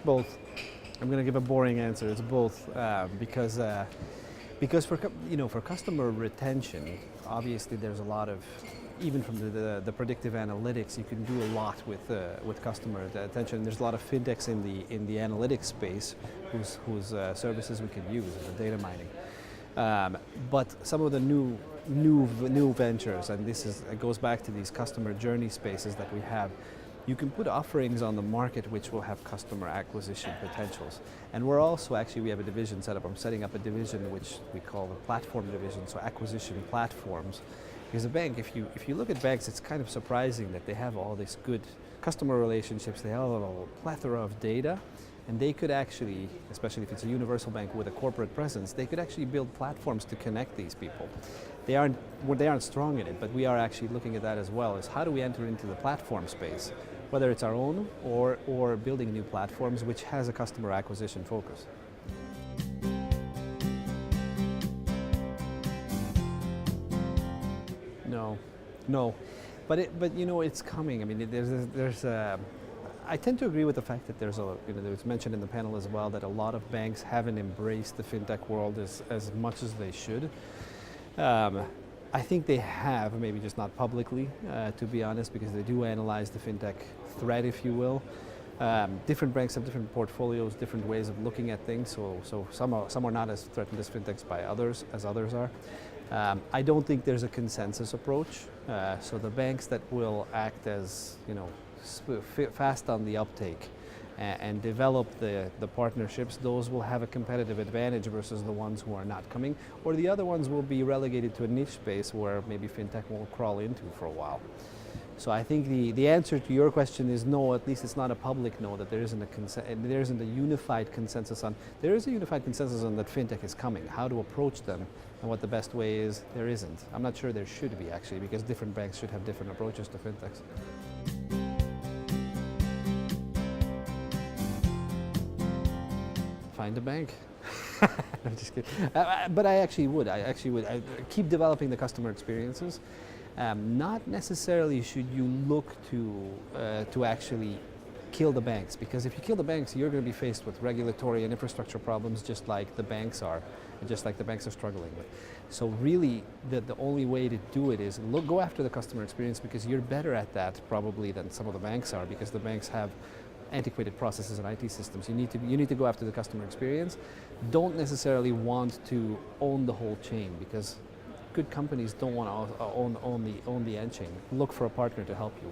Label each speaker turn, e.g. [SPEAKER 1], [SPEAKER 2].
[SPEAKER 1] both. I'm going to give a boring answer. It's both because for customer retention, obviously there's a lot of, even from the predictive analytics, you can do a lot with customer attention. There's a lot of FinTechs in the analytics space whose services we can use, the data mining. But some of the new ventures, and it goes back to these customer journey spaces that we have. You can put offerings on the market which will have customer acquisition potentials. And we have a division set up. I'm setting up a division which we call the platform division, so acquisition platforms. Because a bank, if you look at banks, it's kind of surprising that they have all these good customer relationships, they have a plethora of data, and they could actually, especially if it's a universal bank with a corporate presence, they could actually build platforms to connect these people. They aren't strong in it, but we are actually looking at that as well, is how do we enter into the platform space, whether it's our own or building new platforms which has a customer acquisition focus. No, but it's coming. I mean, I tend to agree with the fact that there's it's mentioned in the panel as well that a lot of banks haven't embraced the fintech world as much as they should. I think they have, maybe just not publicly, to be honest, because they do analyze the fintech threat, if you will. Different banks have different portfolios, different ways of looking at things, so some are not as threatened as fintechs by others as others are. I don't think there's a consensus approach, so the banks that will act as fast on the uptake and develop the partnerships, those will have a competitive advantage versus the ones who are not coming, or the other ones will be relegated to a niche space where maybe fintech will crawl into for a while. So I think the answer to your question is no, at least it's not a public no, that there isn't a unified consensus on. There is a unified consensus on that fintech is coming, how to approach them, and what the best way is. There isn't. I'm not sure there should be, actually, because different banks should have different approaches to fintechs. Find a bank. I'm just kidding. But I actually would. I keep developing the customer experiences. Not necessarily should you look to actually kill the banks, because if you kill the banks, you're going to be faced with regulatory and infrastructure problems, just like the banks are, and just like the banks are struggling with. So really, the only way to do it is go after the customer experience, because you're better at that probably than some of the banks are, because the banks have antiquated processes and IT systems. You need to go after the customer experience. Don't necessarily want to own the whole chain, because good companies don't want to own the end chain. Look for a partner to help you.